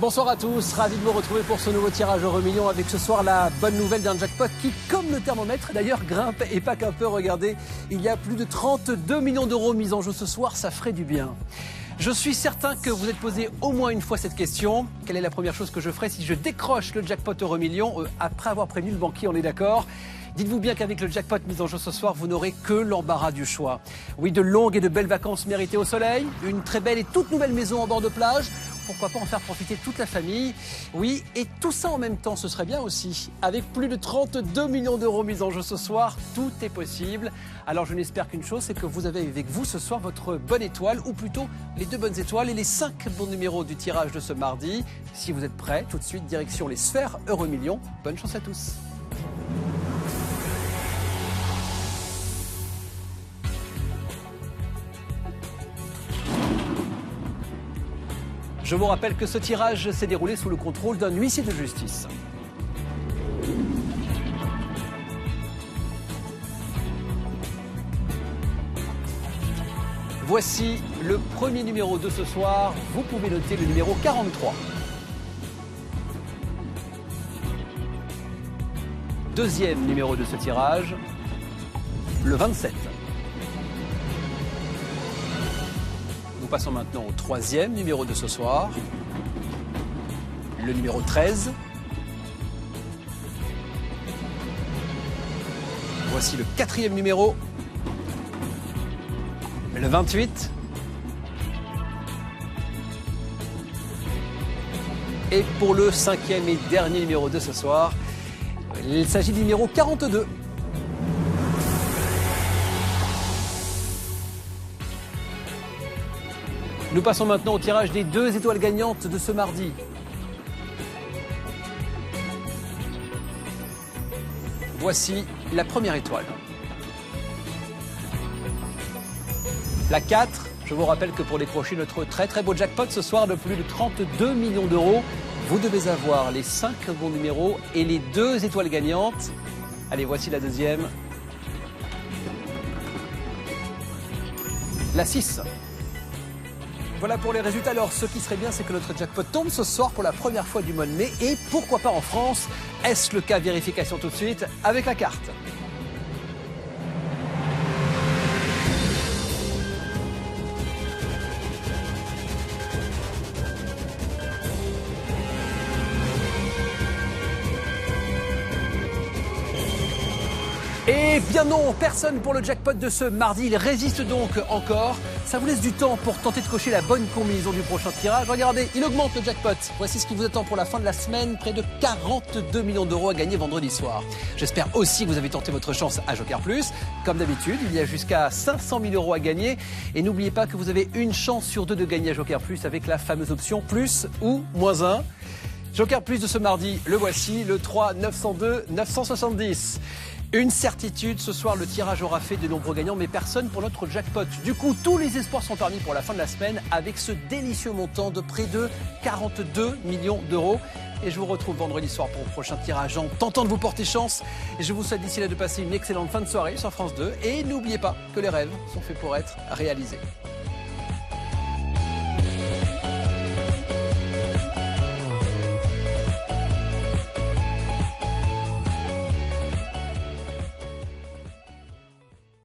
Bonsoir à tous, ravi de vous retrouver pour ce nouveau tirage Euro Million avec ce soir la bonne nouvelle d'un jackpot qui, comme le thermomètre d'ailleurs, grimpe et pas qu'un peu. Regardez, il y a plus de 32 millions d'euros mis en jeu ce soir, ça ferait du bien. Je suis certain que vous êtes posé au moins une fois cette question. Quelle est la première chose que je ferai si je décroche le jackpot Euro Million après avoir prévenu le banquier, on est d'accord? Dites-vous bien qu'avec le jackpot mis en jeu ce soir, vous n'aurez que l'embarras du choix. Oui, de longues et de belles vacances méritées au soleil, une très belle et toute nouvelle maison en bord de plage. Pourquoi pas en faire profiter toute la famille? Oui, et tout ça en même temps, ce serait bien aussi. Avec plus de 32 millions d'euros mis en jeu ce soir, tout est possible. Alors je n'espère qu'une chose, c'est que vous avez avec vous ce soir votre bonne étoile, ou plutôt les 2 bonnes étoiles et les 5 bons numéros du tirage de ce mardi. Si vous êtes prêts, tout de suite, direction les sphères Euro Million. Bonne chance à tous. Je vous rappelle que ce tirage s'est déroulé sous le contrôle d'un huissier de justice. Voici le premier numéro de ce soir. Vous pouvez noter le numéro 43. Deuxième numéro de ce tirage, le 27. Nous passons maintenant au troisième numéro de ce soir, le numéro 13. Voici le quatrième numéro, le 28. Et pour le cinquième et dernier numéro de ce soir, il s'agit du numéro 42. Nous passons maintenant au tirage des 2 étoiles gagnantes de ce mardi. Voici la première étoile. La 4, je vous rappelle que pour décrocher notre très beau jackpot ce soir de plus de 32 millions d'euros, vous devez avoir les 5 bons numéros et les 2 étoiles gagnantes. Allez, voici la deuxième. La 6. Voilà pour les résultats. Alors, ce qui serait bien, c'est que notre jackpot tombe ce soir pour la première fois du mois de mai. Et pourquoi pas en France? Est-ce le cas? Vérification tout de suite avec la carte. Eh bien non, personne pour le jackpot de ce mardi. Il résiste donc encore. Ça vous laisse du temps pour tenter de cocher la bonne combinaison du prochain tirage. Regardez, il augmente le jackpot. Voici ce qui vous attend pour la fin de la semaine. Près de 42 millions d'euros à gagner vendredi soir. J'espère aussi que vous avez tenté votre chance à Joker Plus. Comme d'habitude, il y a jusqu'à 500 000 euros à gagner. Et n'oubliez pas que vous avez une chance sur 2 de gagner à Joker Plus avec la fameuse option plus ou moins 1. Joker Plus de ce mardi, le voici, le 3 902 970. Une certitude, ce soir, le tirage aura fait de nombreux gagnants, mais personne pour notre jackpot. Du coup, tous les espoirs sont permis pour la fin de la semaine avec ce délicieux montant de près de 42 millions d'euros. Et je vous retrouve vendredi soir pour le prochain tirage en tentant de vous porter chance. Et je vous souhaite d'ici là de passer une excellente fin de soirée sur France 2. Et n'oubliez pas que les rêves sont faits pour être réalisés.